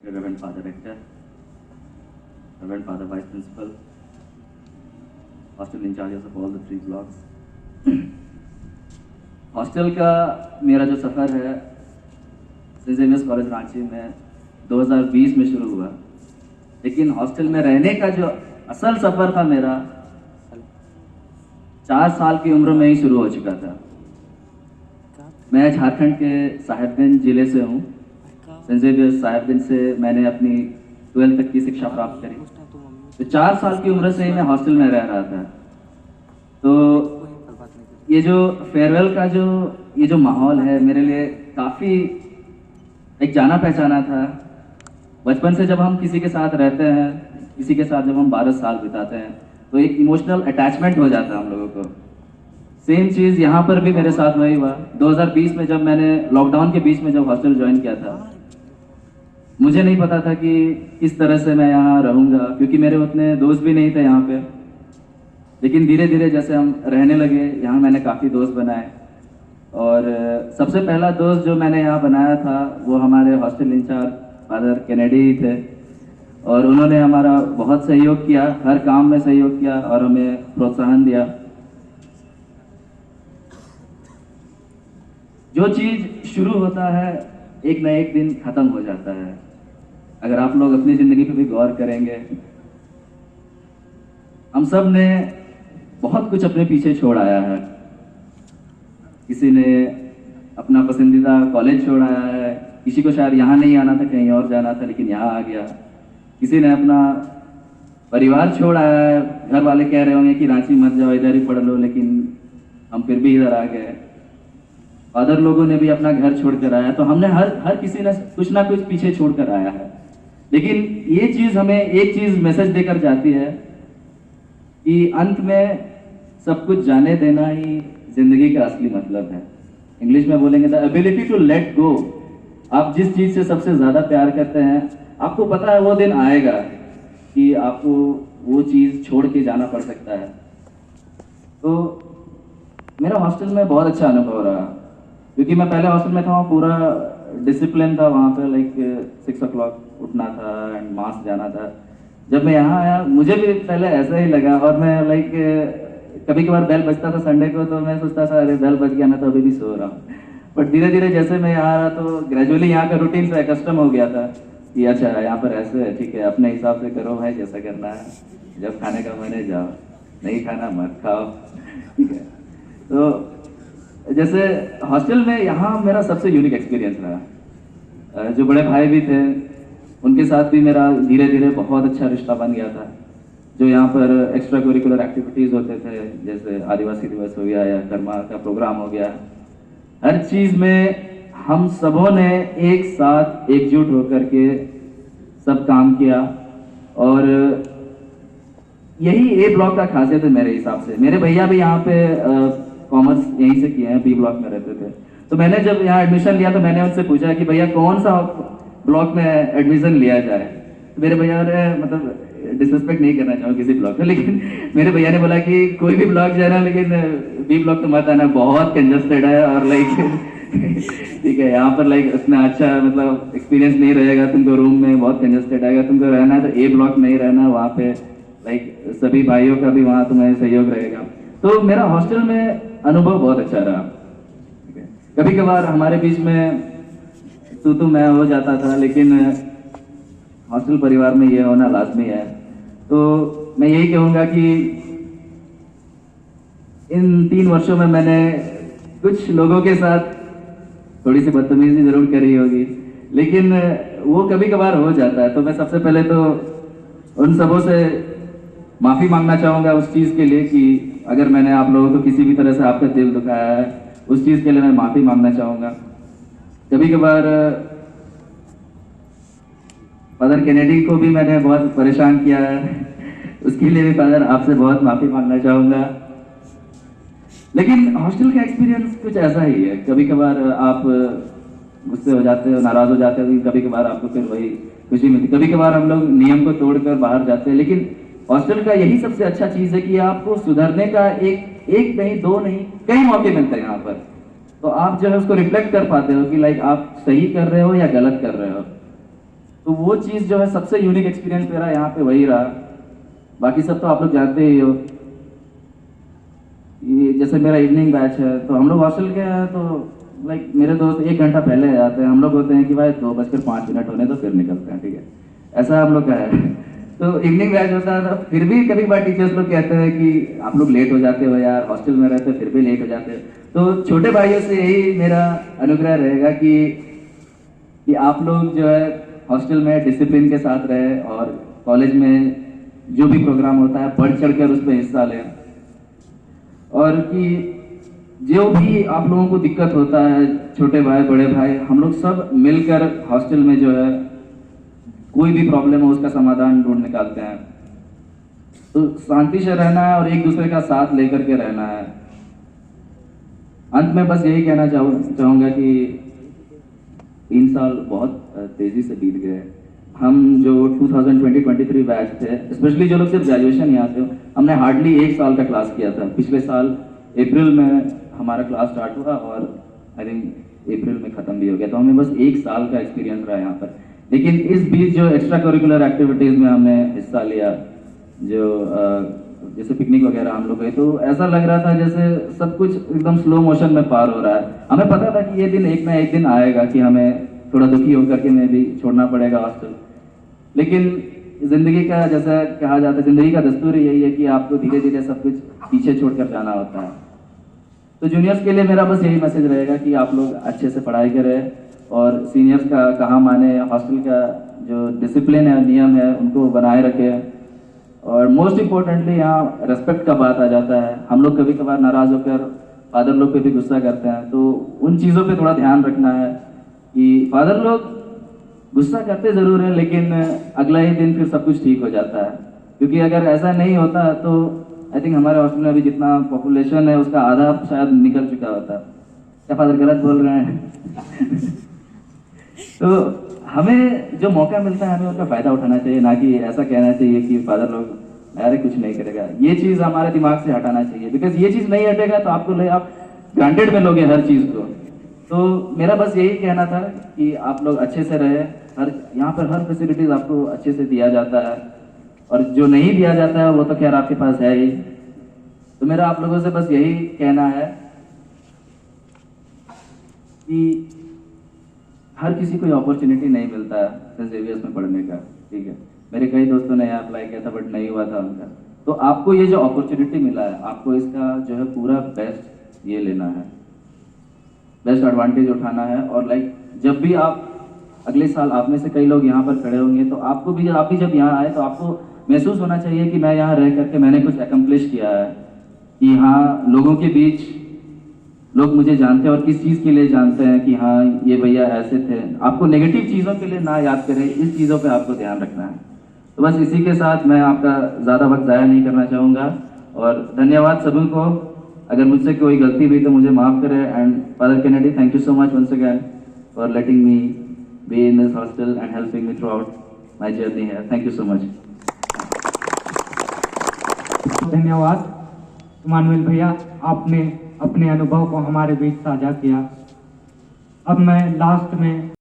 Reverend Father Rector, Reverend Father Vice Principal, hostel incharges of all the 3 blocks. Hostel का मेरा जो सफ़र है Saint Xavier's college Ranchi में 2020 में शुरू हुआ, लेकिन हॉस्टल में रहने का जो असल सफ़र था मेरा 4 साल की उम्र में ही शुरू हो चुका था। मैं झारखंड के साहिबगंज ज़िले से हूँ। सेंट जेवियर्स साहिबगंज से मैंने अपनी 12th तक की शिक्षा प्राप्त करी। तो 4 साल की उम्र से ही मैं हॉस्टल में रह रहा था। तो ये जो फेयरवेल का जो माहौल है मेरे लिए काफ़ी एक जाना पहचाना था। बचपन से जब हम किसी के साथ रहते हैं, किसी के साथ जब हम 12 साल बिताते हैं, तो एक इमोशनल अटैचमेंट हो जाता है हम लोगों को। सेम चीज़ यहाँ पर भी मेरे साथ वही हुआ। 2020 में जब मैंने लॉकडाउन के बीच में जब हॉस्टल ज्वाइन किया था, मुझे नहीं पता था कि किस तरह से मैं यहाँ रहूँगा, क्योंकि मेरे उतने दोस्त भी नहीं थे यहाँ पे। लेकिन धीरे धीरे जैसे हम रहने लगे यहाँ, मैंने काफ़ी दोस्त बनाए। और सबसे पहला दोस्त जो मैंने यहाँ बनाया था वो हमारे हॉस्टल इंचार्ज फादर कैनेडी ही थे। और उन्होंने हमारा बहुत सहयोग किया, हर काम में सहयोग किया और हमें प्रोत्साहन दिया। जो चीज़ शुरू होता है एक न एक दिन ख़त्म हो जाता है। अगर आप लोग अपनी ज़िंदगी पे भी गौर करेंगे, हम सब ने बहुत कुछ अपने पीछे छोड़ आया है। किसी ने अपना पसंदीदा कॉलेज छोड़ आया है, किसी को शायद यहाँ नहीं आना था, कहीं और जाना था, लेकिन यहाँ आ गया। किसी ने अपना परिवार छोड़ आया है, घर वाले कह रहे होंगे कि रांची मत जाओ, इधर ही पढ़ लो, लेकिन हम फिर भी इधर आ गए। फादर लोगों ने भी अपना घर छोड़ कर आया। तो हमने हर किसी ने कुछ ना कुछ पीछे छोड़ कर आया है। लेकिन ये चीज़ हमें एक चीज़ मैसेज देकर जाती है कि अंत में सब कुछ जाने देना ही जिंदगी का असली मतलब है। इंग्लिश में बोलेंगे the ability to let go. आप जिस चीज़ से सबसे ज़्यादा प्यार करते हैं, आपको पता है वो दिन आएगा कि आपको वो चीज़ छोड़ के जाना पड़ सकता है। तो मेरा हॉस्टल में बहुत अच्छा अनुभव रहा, क्योंकि मैं पहले हॉस्टल में था, वहाँ पूरा डिसिप्लिन था। वहाँ पे लाइक 6 o'clock उठना था एंड मास जाना था। जब मैं यहाँ आया मुझे भी पहले ऐसा ही लगा, और मैं लाइक कभी कभार बेल बजता था संडे को, तो मैं सोचता था अरे बेल बज गया, मैं तो अभी भी सो रहा हूँ। बट धीरे धीरे जैसे मैं यहाँ आया तो ग्रेजुअली यहाँ का रूटीन से कस्टम हो गया था कि अच्छा यहाँ पर ऐसे है, ठीक है, अपने हिसाब से करो भाई, जैसा करना है। जब खाने का मन है जाओ, नहीं खाना मत खाओ, ठीक है। तो जैसे हॉस्टल में यहाँ मेरा सबसे यूनिक एक्सपीरियंस रहा। जो बड़े भाई भी थे उनके साथ भी मेरा धीरे धीरे बहुत अच्छा रिश्ता बन गया था। जो यहाँ पर एक्स्ट्रा करिकुलर एक्टिविटीज़ होते थे, जैसे आदिवासी दिवस हो गया या कर्मा का प्रोग्राम हो गया, हर चीज़ में हम सबों ने एक साथ एकजुट होकर के सब काम किया। और यही ए ब्लॉक का खासियत है मेरे हिसाब से। मेरे भैया भी यहाँ पे कॉमर्स यहीं से किए हैं, बी ब्लॉक में रहते थे। तो मैंने जब यहाँ एडमिशन लिया तो मैंने उनसे पूछा कि भैया कौन सा ब्लॉक में एडमिशन लिया जाए। तो मेरे भैया ने, मतलब डिसरिस्पेक्ट नहीं करना चाहूँ किसी ब्लॉक में, लेकिन मेरे भैया ने बोला कि कोई भी ब्लॉक जाना, लेकिन बी ब्लॉक तो मत आना, बहुत कंजस्टेड है और लाइक ठीक है, यहाँ पर लाइक इतना अच्छा मतलब एक्सपीरियंस नहीं रहेगा तुमको, रूम में बहुत कंजस्टेड आएगा। तुमको रहना है तो ए ब्लॉक में ही रहना, वहाँ पे लाइक सभी भाइयों का भी वहाँ तुम्हें सहयोग रहेगा। तो मेरा हॉस्टल में अनुभव बहुत अच्छा रहा। कभी कभार हमारे बीच में तू मैं हो जाता था, लेकिन हॉस्टल परिवार में ये होना लाजमी है। तो मैं यही कहूँगा कि इन 3 वर्षों में मैंने कुछ लोगों के साथ थोड़ी सी बदतमीजी जरूर करी होगी, लेकिन वो कभी कभार हो जाता है। तो मैं सबसे पहले तो उन सबों से माफ़ी मांगना चाहूँगा उस चीज़ के लिए कि अगर मैंने आप लोगों को किसी भी तरह से आपका दिल दुखाया है, उस चीज़ के लिए मैं माफ़ी मांगना चाहूँगा। कभी कभार फादर कैनेडी को भी मैंने बहुत परेशान किया है, उसके लिए भी फादर आपसे बहुत माफ़ी मांगना चाहूँगा। लेकिन हॉस्टल का एक्सपीरियंस कुछ ऐसा ही है। कभी कभार आप गुस्से हो जाते हो, नाराज़ हो जाते हो, कभी कभार आपको फिर वही खुशी मिलती। कभी कभार हम लोग नियम को तोड़कर बाहर जाते हैं, लेकिन हॉस्टल का यही सबसे अच्छा चीज़ है कि आपको सुधरने का एक नहीं, 2 नहीं, कई मौके मिलते हैं यहाँ पर। तो आप जो है उसको रिफ्लेक्ट कर पाते हो कि लाइक आप सही कर रहे हो या गलत कर रहे हो। तो वो चीज़ जो है सबसे यूनिक एक्सपीरियंस मेरा यहाँ पे वही रहा। बाकी सब तो आप लोग जानते ही हो। ये जैसे मेरा इवनिंग बैच है तो हम लोग हॉस्टल के हैं तो लाइक मेरे दोस्त 1 घंटा पहले आते हैं। हम लोग होते हैं कि भाई 2:05 होने तो फिर निकलते हैं, ठीक है, ऐसा हम लोग का है। तो इवनिंग बैच होता है तो फिर भी कभी बार टीचर्स लोग कहते हैं कि आप लोग लेट हो जाते हो यार, हॉस्टल में रहते हो फिर भी लेट हो जाते हो। तो छोटे भाइयों से यही मेरा अनुग्रह रहेगा कि आप लोग जो है हॉस्टल में डिसिप्लिन के साथ रहे और कॉलेज में जो भी प्रोग्राम होता है बढ़ चढ़ कर उस पर हिस्सा लें, और कि जो भी आप लोगों को दिक्कत होता है, छोटे भाई बड़े भाई, हम लोग सब मिलकर हॉस्टल में जो है कोई भी प्रॉब्लम हो उसका समाधान ढूंढ निकालते हैं। तो शांति से रहना है और एक दूसरे का साथ लेकर के रहना है। अंत में बस यही कहना चाहूँगा कि 3 साल बहुत तेजी से बीत गए। हम जो 2020-23 बैच थे, स्पेशली जो लोग सिर्फ ग्रेजुएशन यहाँ थे, हमने हार्डली 1 साल का क्लास किया था। पिछले साल अप्रैल में हमारा क्लास स्टार्ट हुआ और आई थिंक अप्रैल में ख़त्म भी हो गया। तो हमें बस 1 साल का एक्सपीरियंस रहा यहाँ पर। लेकिन इस बीच जो एक्स्ट्रा करिकुलर एक्टिविटीज़ में हमने हिस्सा लिया, जो जैसे पिकनिक वगैरह हम लोग गए, तो ऐसा लग रहा था जैसे सब कुछ एकदम स्लो मोशन में पार हो रहा है। हमें पता था कि ये दिन एक ना एक दिन आएगा कि हमें थोड़ा दुखी होकर के मैं भी छोड़ना पड़ेगा हॉस्टल। लेकिन जिंदगी का जैसा कहा जाता है, जिंदगी का दस्तूर यही है कि आपको धीरे धीरे सब कुछ पीछे छोड़कर जाना होता है। तो जूनियर्स के लिए मेरा बस यही मैसेज रहेगा कि आप लोग अच्छे से पढ़ाई करें और सीनियर्स का कहा माने, हॉस्टल का जो डिसिप्लिन है, नियम है, उनको बनाए रखें। और मोस्ट इम्पोर्टेंटली यहाँ रेस्पेक्ट का बात आ जाता है। हम लोग कभी कभार नाराज होकर फादर लोग पे भी गुस्सा करते हैं, तो उन चीज़ों पे थोड़ा ध्यान रखना है कि फादर लोग गुस्सा करते ज़रूर है लेकिन अगला ही दिन फिर सब कुछ ठीक हो जाता है। क्योंकि अगर ऐसा नहीं होता तो आई थिंक हमारे हॉस्टल में अभी जितना पॉपुलेशन है उसका आधा शायद निकल चुका होता। क्या फादर गलत बोल रहे हैं? तो हमें जो मौका मिलता है हमें उसका फ़ायदा उठाना चाहिए, ना कि ऐसा कहना चाहिए कि फादर लोग अरे कुछ नहीं करेगा। ये चीज़ हमारे दिमाग से हटाना चाहिए, बिकॉज ये चीज़ नहीं हटेगा तो आप ग्रांटेड में लोगे हर चीज़ को। तो मेरा बस यही कहना था कि आप लोग अच्छे से रहे। यहाँ पर हर फैसिलिटीज़ आपको अच्छे से दिया जाता है, और जो नहीं दिया जाता है वो तो खैर आपके पास है ही। तो मेरा आप लोगों से बस यही कहना है कि हर किसी को ये अपॉर्चुनिटी नहीं मिलता है सेंट जेवियर्स में पढ़ने का, ठीक है। मेरे कई दोस्तों ने यहाँ अप्लाई किया था बट नहीं हुआ था उनका। तो आपको ये जो अपॉर्चुनिटी मिला है, आपको इसका जो है पूरा बेस्ट ये लेना है, बेस्ट एडवांटेज उठाना है। और लाइक जब भी आप अगले साल, आप में से कई लोग यहाँ पर खड़े होंगे, तो आपको भी, आप भी जब यहाँ आए तो आपको महसूस होना चाहिए कि मैं यहाँ रह करके मैंने कुछ एकम्प्लिश किया है, कि हाँ लोगों के बीच लोग मुझे जानते हैं और किस चीज़ के लिए जानते हैं कि हाँ ये भैया ऐसे थे। आपको नेगेटिव चीज़ों के लिए ना याद करें, इस चीज़ों पे आपको ध्यान रखना है। तो बस इसी के साथ मैं आपका ज़्यादा वक्त ज़ाया नहीं करना चाहूँगा, और धन्यवाद सभी को। अगर मुझसे कोई गलती हुई तो मुझे माफ़ करें। And father Kennedy, thank you so much once again for letting me be in this hostel and helping me throughout my journey है। Thank you so much. धन्यवाद इमानुएल भैया, आपने अपने अनुभव को हमारे बीच साझा किया। अब मैं लास्ट में